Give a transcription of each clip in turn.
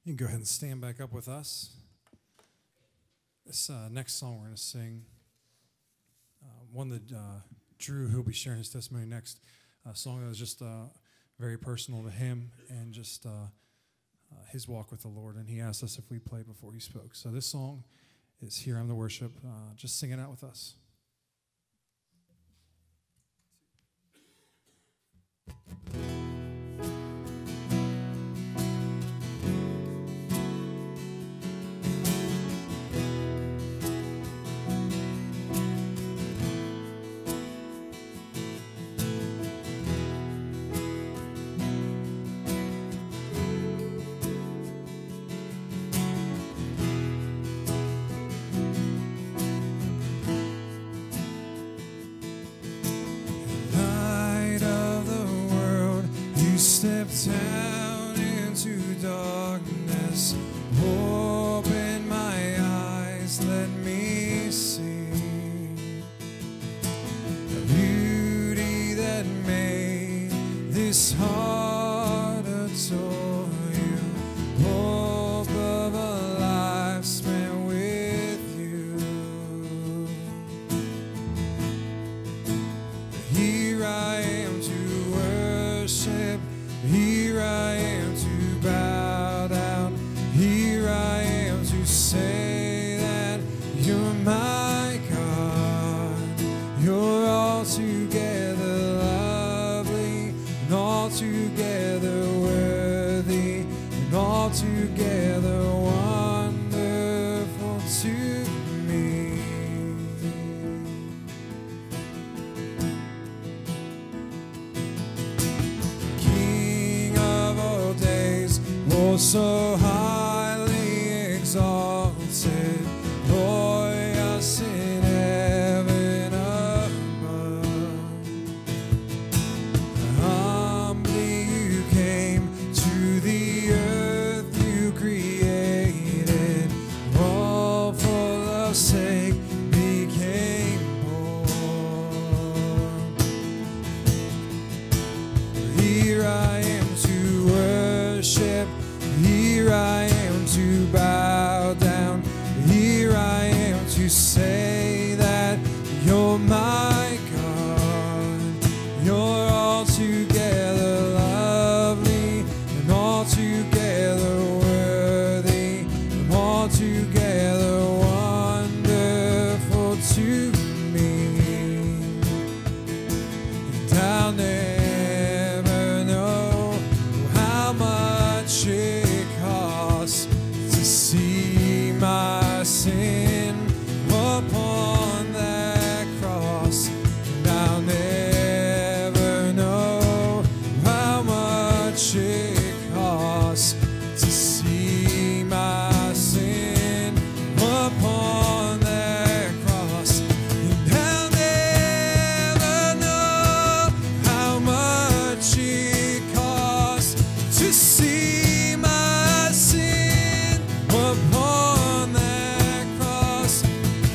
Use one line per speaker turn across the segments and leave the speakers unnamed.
You can go ahead and stand back up with us. This next song we're going to sing, one that Drew, who'll be sharing his testimony next, song that was just very personal to him and just his walk with the Lord. And he asked us if we played before he spoke. So this song is Here I'm the Worship. Just sing it out with us.
Step down into darkness, open my eyes, let me see the beauty that made this heart adore you, hope of a life spent with you. Here I am to worship. Here I am to bow down. Here I am to say that you're my God. You're altogether lovely and altogether worthy and altogether wonderful to me. So highly exalted, glorious in heaven above. Humbly you came to the earth you created, all for love's sake became born. Here I am to worship. Here I am to bow down. Here I am to say that you're my God. You're altogether lovely and altogether worthy and altogether wonderful to me. And I'll never know how much it costs to see my sin upon that cross. And I'll never know how much it costs to see my sin upon that cross. And I'll never know how much it costs to see my sin upon that cross.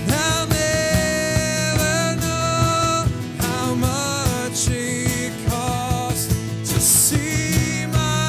I'll never know how much it costs to see my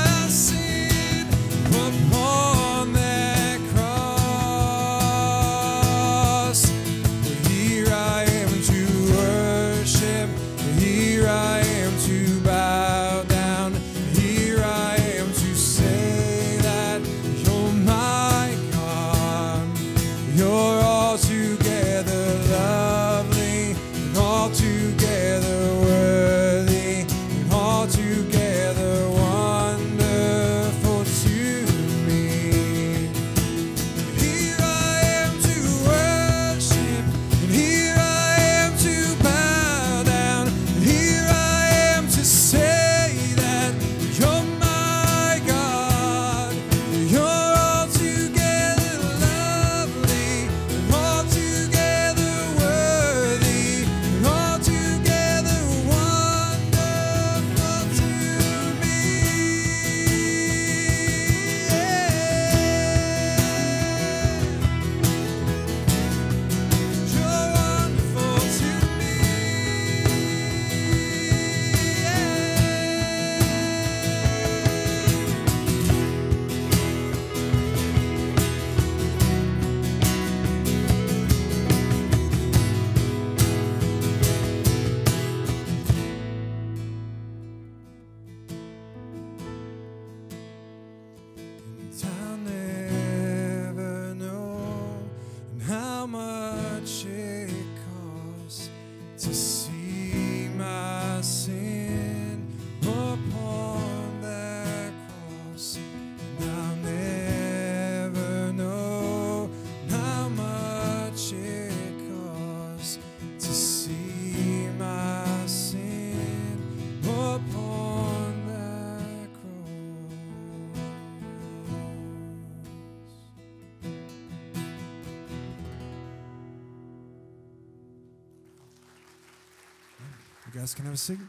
guys can have a seat.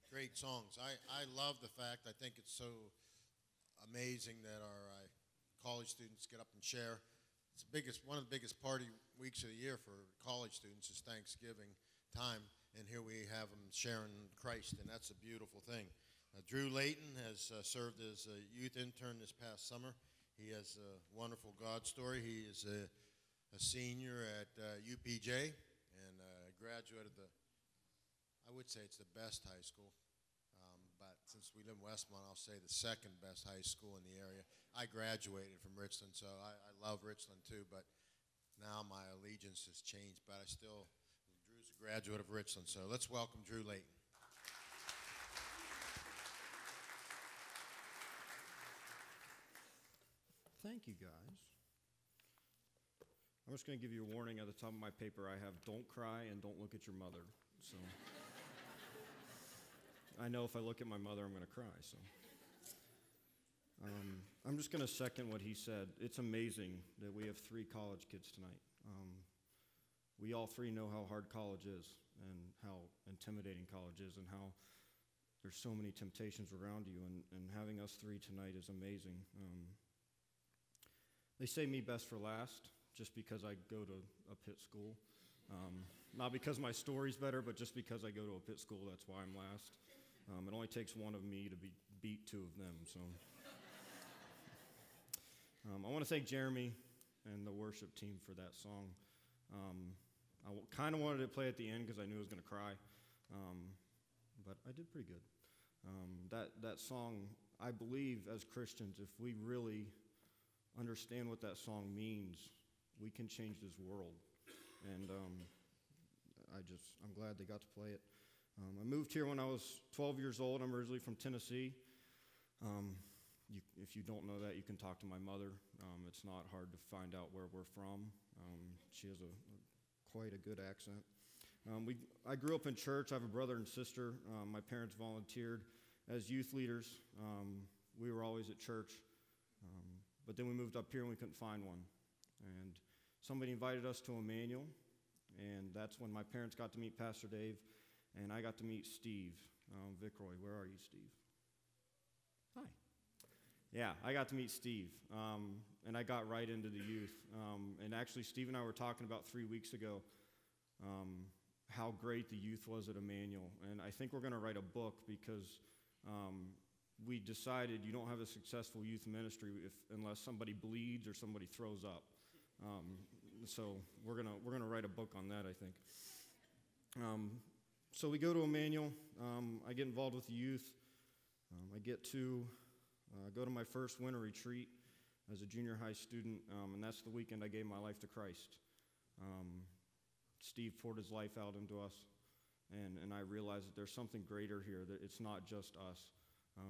Great songs. I love the fact, I think it's so amazing that our college students get up and share. It's one of the biggest party weeks of the year for college students is Thanksgiving time, and here we have them sharing Christ, and that's a beautiful thing. Drew Layton has served as a youth intern this past summer. He has a wonderful God story. He is a senior at UPJ and a graduate of I would say it's the best high school, but since we live in Westmont, I'll say the second best high school in the area. I graduated from Richland, so I love Richland too, but now my allegiance has changed, but Drew's a graduate of Richland, so let's welcome Drew Layton.
Thank you, guys. I'm just going to give you a warning at the top of my paper. I have don't cry and don't look at your mother. So I know if I look at my mother, I'm going to cry. So I'm just going to second what he said. It's amazing that we have 3 college kids tonight. We all 3 know how hard college is and how intimidating college is and how there's so many temptations around you. And having us 3 tonight is amazing. They say me best for last, just because I go to a Pitt school. Not because my story's better, but just because I go to a Pitt school, that's why I'm last. It only takes one of me to beat 2 of them. So I want to thank Jeremy and the worship team for that song. I kind of wanted to play at the end because I knew I was going to cry, but I did pretty good. That song, I believe as Christians, if we really understand what that song means, we can change this world. And I'm glad they got to play it. I moved here when I was 12 years old. I'm originally from Tennessee. If you don't know that, you can talk to my mother. It's not hard to find out where we're from. She has quite a good accent. I grew up in church. I have a brother and sister. My parents volunteered as youth leaders. We were always at church. But then we moved up here and we couldn't find one. And somebody invited us to Emmanuel, and that's when my parents got to meet Pastor Dave, and I got to meet Steve Vickroy. Where are you, Steve? Hi. Yeah, I got to meet Steve, and I got right into the youth. And actually, Steve and I were talking about 3 weeks ago how great the youth was at Emmanuel. And I think we're going to write a book because we decided you don't have a successful youth ministry unless somebody bleeds or somebody throws up. So we're gonna write a book on that, I think. So we go to Emmanuel. I get involved with the youth. I get to go to my first winter retreat as a junior high student, and that's the weekend I gave my life to Christ. Steve poured his life out into us, and I realized that there's something greater here, that it's not just us.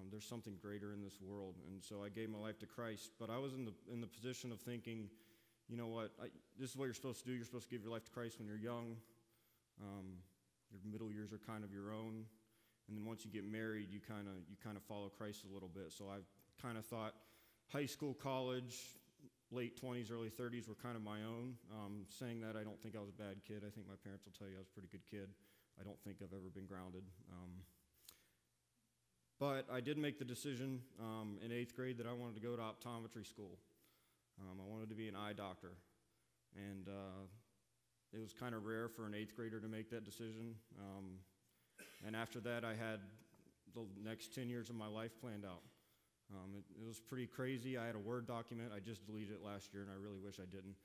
There's something greater in this world, and so I gave my life to Christ. But I was in the position of thinking, you know what? This is what you're supposed to do. You're supposed to give your life to Christ when you're young. Your middle years are kind of your own, and then once you get married, you kind of follow Christ a little bit. So I kind of thought high school, college, late 20s, early 30s were kind of my own. Saying that, I don't think I was a bad kid. I think my parents will tell you I was a pretty good kid. I don't think I've ever been grounded. But I did make the decision in 8th grade that I wanted to go to optometry school. I wanted to be an eye doctor. And it was kind of rare for an 8th grader to make that decision. And after that, I had the next 10 years of my life planned out. It was pretty crazy. I had a Word document. I just deleted it last year, and I really wish I didn't.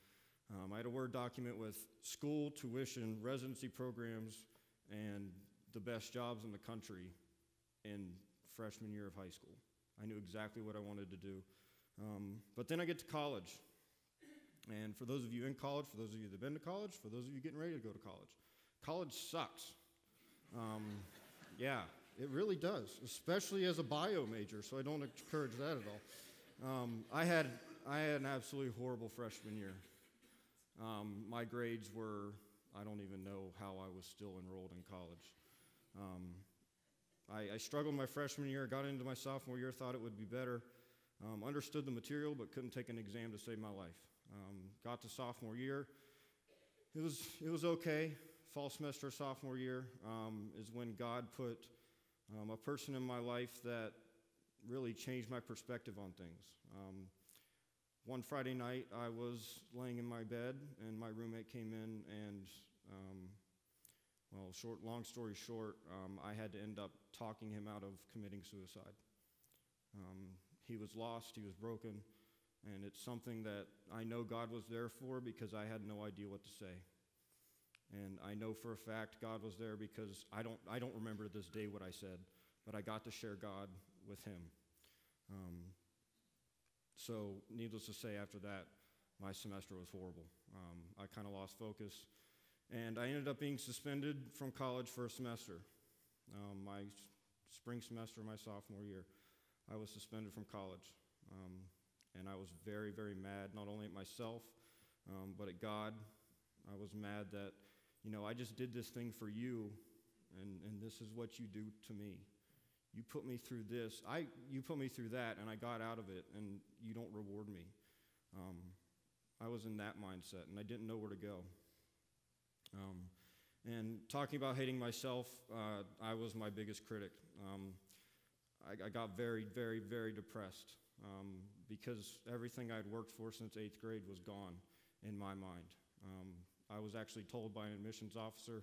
I had a Word document with school, tuition, residency programs, and the best jobs in the country in freshman year of high school. I knew exactly what I wanted to do. But then I get to college. And for those of you in college, for those of you that have been to college, for those of you getting ready to go to college sucks. Yeah, it really does, especially as a bio major, so I don't encourage that at all. I had an absolutely horrible freshman year. My grades were, I don't even know how I was still enrolled in college. I struggled my freshman year, got into my sophomore year, thought it would be better, understood the material, but couldn't take an exam to save my life. Got to sophomore year. It was okay. Fall semester sophomore year is when God put a person in my life that really changed my perspective on things. One Friday night, I was laying in my bed, and my roommate came in, and long story short, I had to end up talking him out of committing suicide. He was lost, he was broken, and it's something that I know God was there for because I had no idea what to say. And I know for a fact God was there because I don't remember this day what I said, but I got to share God with him. So needless to say, after that, my semester was horrible. I kind of lost focus, and I ended up being suspended from college for a semester. My spring semester, my sophomore year, I was suspended from college, and I was very, very mad, not only at myself, but at God. I was mad that, I just did this thing for you, and this is what you do to me. You put me through this. You put me through that, and I got out of it, and you don't reward me. I was in that mindset, and I didn't know where to go. And talking about hating myself, I was my biggest critic. I got very, very, very depressed because everything I'd worked for since 8th grade was gone in my mind. I was actually told by an admissions officer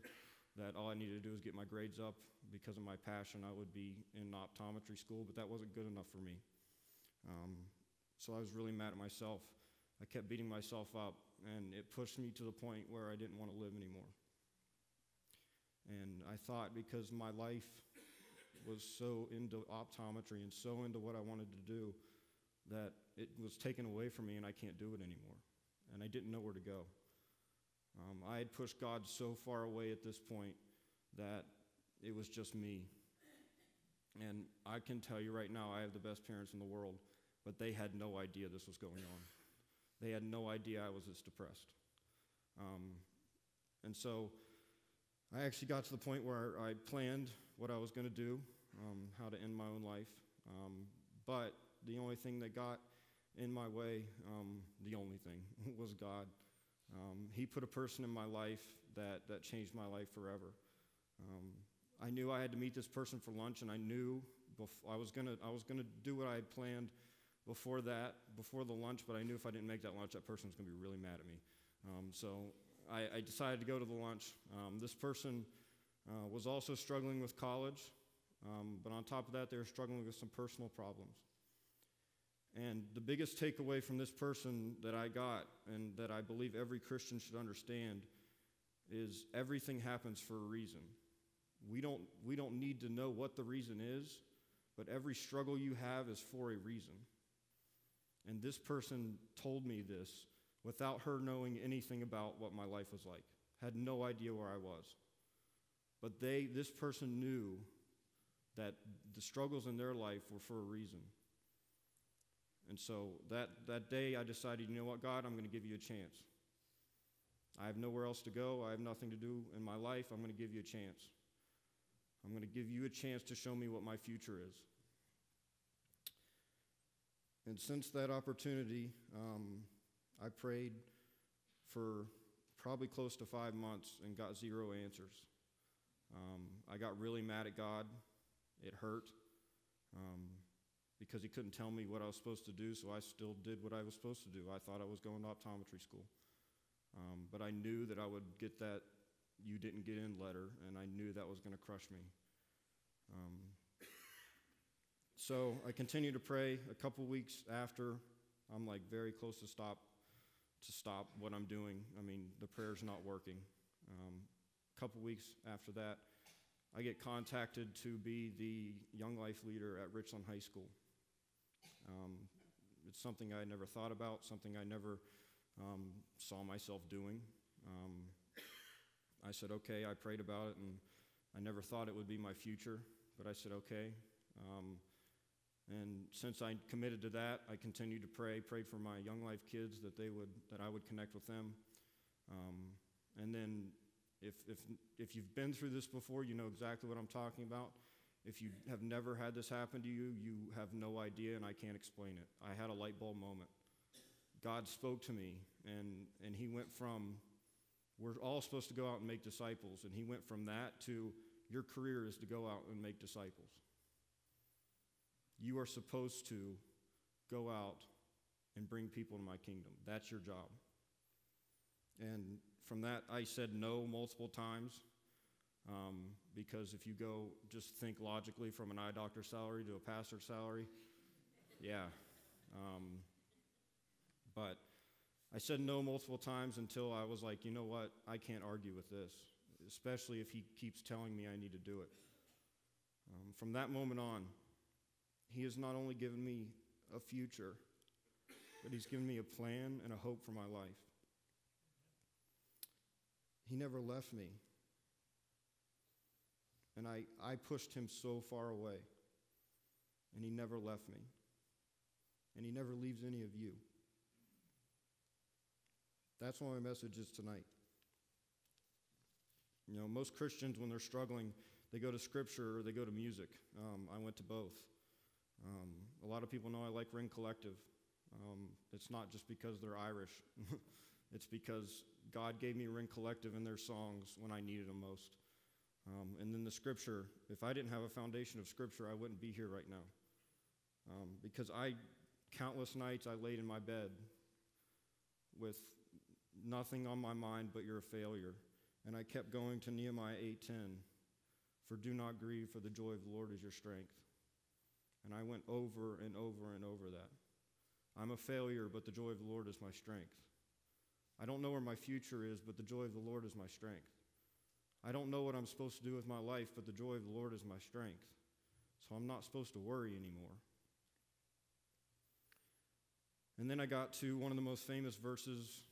that all I needed to do was get my grades up. Because of my passion, I would be in optometry school, but that wasn't good enough for me. So I was really mad at myself. I kept beating myself up, and it pushed me to the point where I didn't want to live anymore. And I thought because my life was so into optometry and so into what I wanted to do that it was taken away from me and I can't do it anymore. And I didn't know where to go. I had pushed God so far away at this point that it was just me. And I can tell you right now, I have the best parents in the world, but they had no idea this was going on. They had no idea I was this depressed. And so I actually got to the point where I planned what I was going to do, how to end my own life. But the only thing that got in my way, the only thing, was God. He put a person in my life that changed my life forever. I knew I had to meet this person for lunch, and I knew I was gonna do what I had planned before the lunch, but I knew if I didn't make that lunch, that person was gonna be really mad at me. So I decided to go to the lunch. This person was also struggling with college, but on top of that, they were struggling with some personal problems. And the biggest takeaway from this person that I got, and that I believe every Christian should understand, is everything happens for a reason. We don't need to know what the reason is, but every struggle you have is for a reason. And this person told me this without her knowing anything about what my life was like. Had no idea where I was. But this person knew that the struggles in their life were for a reason. And so that day I decided, you know what, God, I'm going to give you a chance. I have nowhere else to go. I have nothing to do in my life. I'm going to give you a chance. I'm going to give you a chance to show me what my future is. And since that opportunity, I prayed for probably close to 5 months and got 0 answers. I got really mad at God. It hurt because he couldn't tell me what I was supposed to do, so I still did what I was supposed to do. I thought I was going to optometry school. But I knew that I would get that "you didn't get in" letter, and I knew that was going to crush me. So I continued to pray. A couple weeks after, I'm like very close to stop what I'm doing. I mean, the prayer's not working. A couple weeks after that, I get contacted to be the Young Life leader at Richland High School. It's something I never thought about, something I never saw myself doing. I said, okay, I prayed about it, and I never thought it would be my future, but I said, okay. And since I committed to that, I continued to prayed for my Young Life kids that I would connect with them. And then if you've been through this before, you know exactly what I'm talking about. If you have never had this happen to you, you have no idea, and I can't explain it. I had a light bulb moment. God spoke to me, and he went from, we're all supposed to go out and make disciples, and he went from that to, your career is to go out and make disciples. You are supposed to go out and bring people to my kingdom. That's your job. And from that, I said no multiple times, because if you go just think logically from an eye doctor salary to a pastor salary, yeah. But I said no multiple times until I was like, you know what, I can't argue with this, especially if he keeps telling me I need to do it. From that moment on, he has not only given me a future, but he's given me a plan and a hope for my life. He never left me. And I pushed him so far away, and he never left me. And he never leaves any of you. That's what my message is tonight. You know, most Christians, when they're struggling, they go to Scripture or they go to music. I went to both. A lot of people know I like Ring Collective. It's not just because they're Irish. It's because God gave me Ring Collective in their songs when I needed them most. And then the Scripture, if I didn't have a foundation of Scripture, I wouldn't be here right now. Because countless nights I laid in my bed with nothing on my mind but you're a failure. And I kept going to Nehemiah 8:10, for do not grieve, for the joy of the Lord is your strength. And I went over and over and over that. I'm a failure, but the joy of the Lord is my strength. I don't know where my future is, but the joy of the Lord is my strength. I don't know what I'm supposed to do with my life, but the joy of the Lord is my strength. So I'm not supposed to worry anymore. And then I got to one of the most famous verses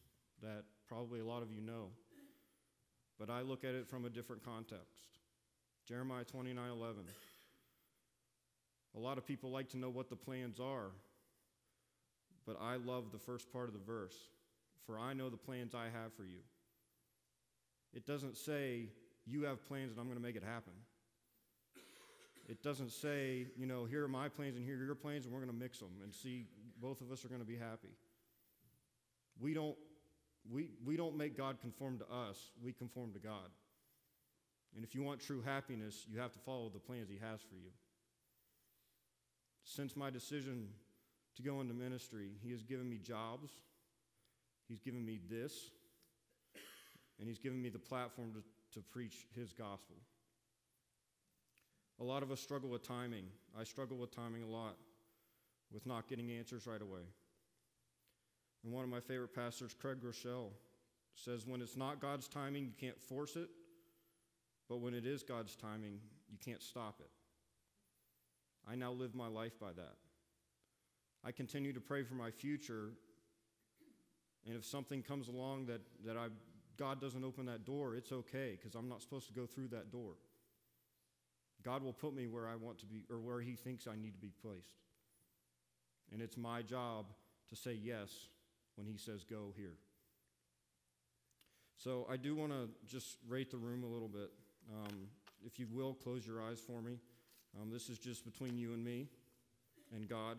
that probably a lot of you know, but I look at it from a different context. Jeremiah 29:11. A lot of people like to know what the plans are, but I love the first part of the verse. For I know the plans I have for you. It doesn't say, you have plans and I'm going to make it happen. It doesn't say, you know, here are my plans and here are your plans and we're going to mix them and see both of us are going to be happy. We don't make God conform to us. We conform to God. And if you want true happiness, you have to follow the plans he has for you. Since my decision to go into ministry, he has given me jobs. He's given me this. And he's given me the platform to preach his gospel. A lot of us struggle with timing. I struggle with timing a lot, with not getting answers right away. And one of my favorite pastors, Craig Groeschel, says, when it's not God's timing, you can't force it. But when it is God's timing, you can't stop it. I now live my life by that. I continue to pray for my future, and if something comes along that God doesn't open that door, it's okay, because I'm not supposed to go through that door. God will put me where I want to be, or where he thinks I need to be placed. And it's my job to say yes when he says go here. So I do want to just rate the room a little bit. If you will, close your eyes for me. This is just between you and me and God.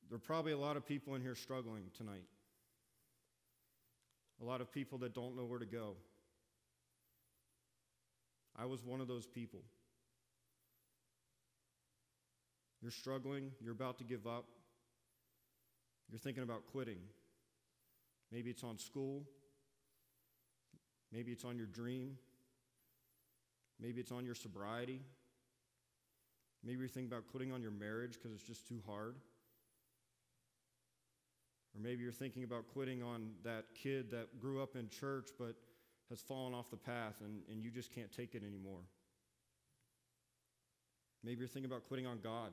There are probably a lot of people in here struggling tonight. A lot of people that don't know where to go. I was one of those people. You're struggling. You're about to give up. You're thinking about quitting. Maybe it's on school. Maybe it's on your dream. Maybe it's on your sobriety. Maybe you're thinking about quitting on your marriage because it's just too hard. Or maybe you're thinking about quitting on that kid that grew up in church but has fallen off the path and you just can't take it anymore. Maybe you're thinking about quitting on God.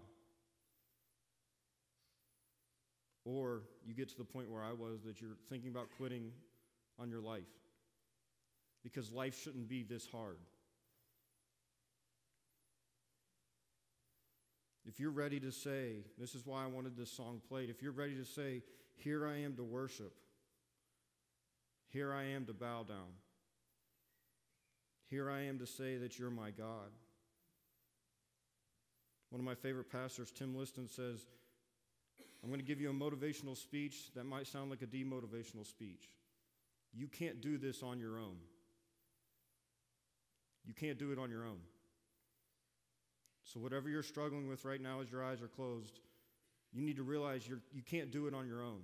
Or you get to the point where I was that you're thinking about quitting on your life. Because life shouldn't be this hard. If you're ready to say, this is why I wanted this song played, if you're ready to say, here I am to worship, here I am to bow down, here I am to say that you're my God, One of my favorite pastors, Tim Liston, says, I'm going to give you a motivational speech that might sound like a demotivational speech. You can't do this on your own. You can't do it on your own. So whatever you're struggling with right now as your eyes are closed, you need to realize you can't do it on your own.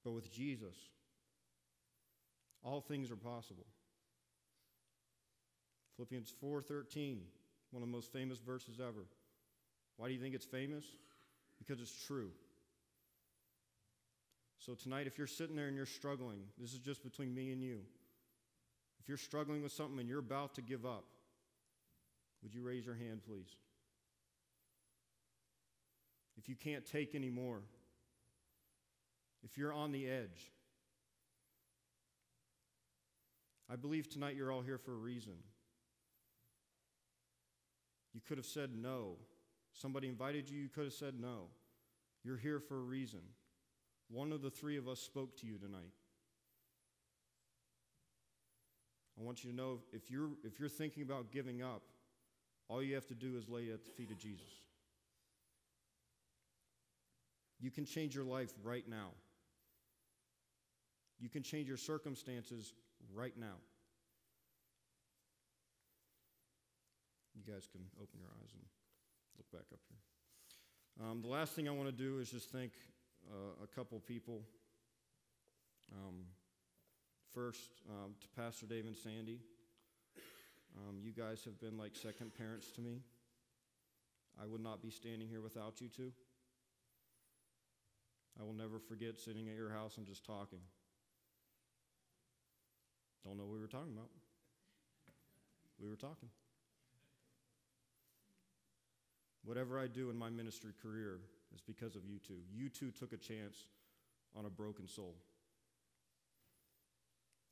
But with Jesus, all things are possible. Philippians 4:13, one of the most famous verses ever. Why do you think it's famous? Because it's true. So tonight, if you're sitting there and you're struggling, this is just between me and you. If you're struggling with something and you're about to give up, would you raise your hand, please? If you can't take any more, if you're on the edge, I believe tonight you're all here for a reason. You could have said no. Somebody invited you, you could have said no. You're here for a reason. One of the three of us spoke to you tonight. I want you to know if you're thinking about giving up, all you have to do is lay it at the feet of Jesus. You can change your life right now. You can change your circumstances right now. You guys can open your eyes and look back up here. The last thing I want to do is just thank a couple people. First, to Pastor Dave and Sandy. You guys have been like second parents to me. I would not be standing here without you two. I will never forget sitting at your house and just talking. Don't know what we were talking about. We were talking. Whatever I do in my ministry career is because of you two. You two took a chance on a broken soul.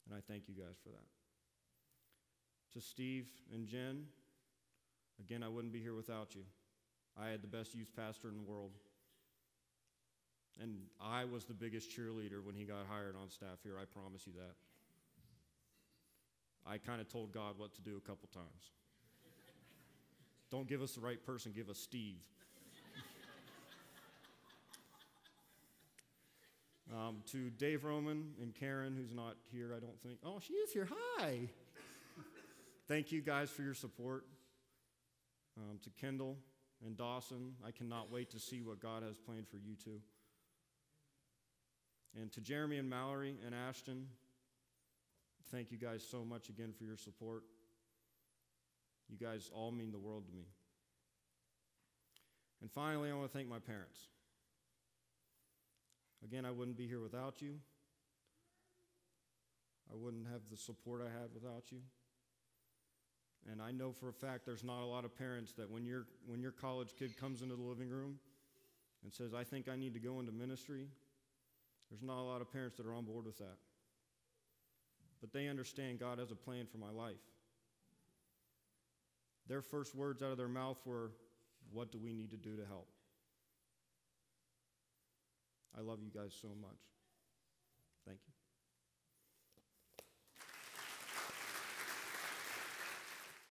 And I thank you guys for that. To Steve and Jen, again, I wouldn't be here without you. I had the best youth pastor in the world. And I was the biggest cheerleader when he got hired on staff here, I promise you that. I kind of told God what to do a couple times. Don't give us the right person, give us Steve. To Dave Roman and Karen, who's not here, I don't think. Oh, she is here. Hi. Thank you guys for your support. To Kendall and Dawson, I cannot wait to see what God has planned for you two. And to Jeremy and Mallory and Ashton, thank you guys so much again for your support. You guys all mean the world to me. And finally, I want to thank my parents. Again, I wouldn't be here without you. I wouldn't have the support I had without you. And I know for a fact there's not a lot of parents that when your college kid comes into the living room and says, I think I need to go into ministry, there's not a lot of parents that are on board with that. But they understand God has a plan for my life. Their first words out of their mouth were, what do we need to do to help? I love you guys so much. Thank you.